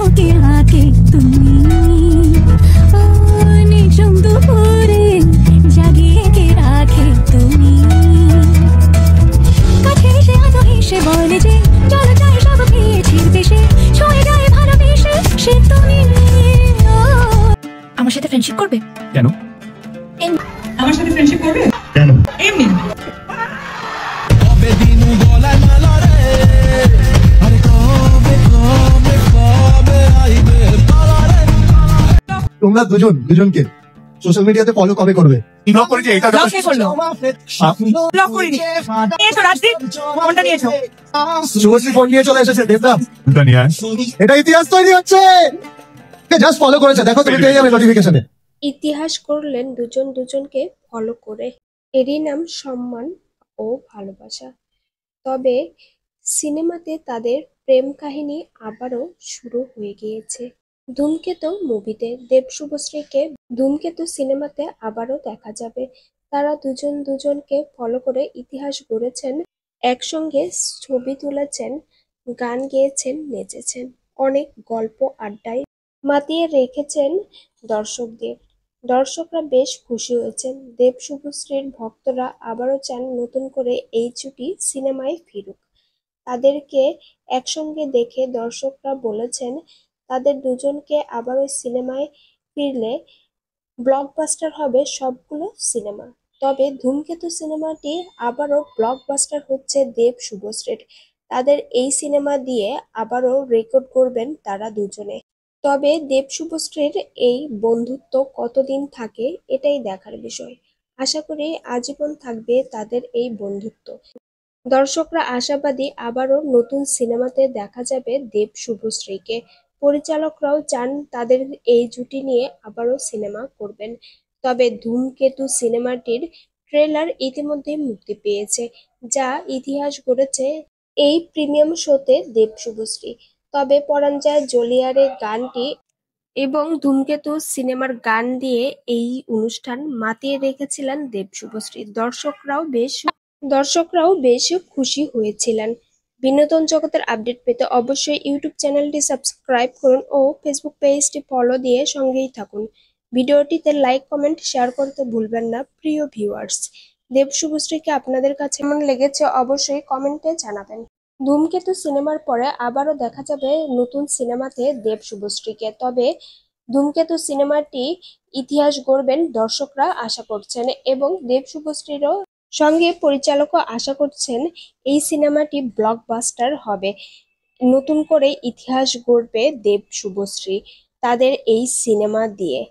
বুকে হাতে তুমি নিঝুম দুপুরে জাগিয়ে কে রাখে তুমি কাছে এসে আজও হেসে বলে যে চলো চাই সব পেয়েছি দেশে ছুঁয়ে গায়ে ভালোবেসে সে তুমি আমার সাথে ফ্রেন্ডশিপ করবে কেন? আমার সাথে ফ্রেন্ডশিপ করবে কেন? এমনি তোমরা দুজনকে সোশ্যাল মিডিয়াতে ফলো কবে করবে? ব্লক করেছে এটা ব্লক কে করলো? ব্লক করিনি। নিয়েছো রাজদীপ, ফোনটা নিয়েছো। শুভশ্রী ফোন নিয়ে চলে এসেছে। দেবদাম এটা ইতিহাস তৈরি হচ্ছে। জাস্ট ফলো করেছে, দেখো তুমি পেয়ে যাবে নোটিফিকেশনে। ইতিহাস করলেন দুজন দুজনকে ফলো করে। এরই নাম সম্মান ও ভালোবাসা। তবে সিনেমাতে তাদের প্রেম কাহিনী আবারও শুরু হয়ে গিয়েছে। ধূমকেতু মুভিতে দেব শুভশ্রীকে ধূমকেতু সিনেমাতে আবারও দেখা যাবে। তারা দুজন দুজনকে ফলো করে ইতিহাস গড়েছেন, একসঙ্গে ছবি তুলেছেন, গান গেয়েছেন, নেচেছেন, অনেক গল্প আড্ডায় মাতিয়ে রেখেছেন দর্শকদের। দর্শকরা বেশ খুশি হয়েছেন। দেব শুভশ্রীর ভক্তরা আবারও চান নতুন করে এই জুটি সিনেমায় ফিরুক। তাদেরকে একসঙ্গে দেখে দর্শকরা বলেছেন তাদের দুজনকে আবারও সিনেমায় ফিরলে ব্লকবাস্টার হবে সবগুলো সিনেমা। তবে ধূমকেতু সিনেমাটি আবারও ব্লকবাস্টার হচ্ছে দেব শুভশ্রীর। তাদের এই সিনেমা দিয়ে আবারও রেকর্ড করবেন তারা দুজনে। তবে দেব শুভশ্রীর এই বন্ধুত্ব কতদিন থাকে এটাই দেখার বিষয়। আশা করি আজীবন থাকবে তাদের এই বন্ধুত্ব। দর্শকরা আশাবাদী আবারও নতুন সিনেমাতে দেখা যাবে দেব শুভশ্রীকে। পরিচালকরাও চান তাদের এই জুটি নিয়ে আবারও সিনেমা করবেন। তবে ধূমকেতু সিনেমাটির ট্রেলার ইতিমধ্যে মুক্তি পেয়েছে, যা ইতিহাস গড়েছে এই প্রিমিয়াম শোতে দেব শুভশ্রী। তবে পরাণ যায় জ্বলিয়ারে গানটি এবং ধূমকেতু সিনেমার গান দিয়ে এই অনুষ্ঠান মাতিয়ে রেখেছিলেন দেব শুভশ্রী। দর্শকরাও বেশ খুশি হয়েছিলেন। বিনোদন জগতের আপডেট পেতে অবশ্যই ইউটিউব চ্যানেলটি সাবস্ক্রাইব করুন ও ফেসবুক পেজটি ফলো দিয়ে সঙ্গেই থাকুন। ভিডিওটিতে লাইক, কমেন্ট, শেয়ার করতে ভুলবেন না প্রিয় ভিউয়ার্স। দেব শুভশ্রীকে আপনাদের কাছে কেমন লেগেছে অবশ্যই কমেন্টে জানাবেন। ধূমকেতু সিনেমার পরে আবারও দেখা যাবে নতুন সিনেমাতে দেব শুভশ্রীকে। তবে ধূমকেতু সিনেমাটি ইতিহাস গড়বেন দর্শকরা আশা করছেন এবং দেব শুভশ্রীরও সঙ্গে পরিচালকও আশা করছেন এই সিনেমাটি ব্লকবাস্টার হবে। নতুন করে ইতিহাস গড়বে দেব শুভশ্রী তাদের এই সিনেমা দিয়ে।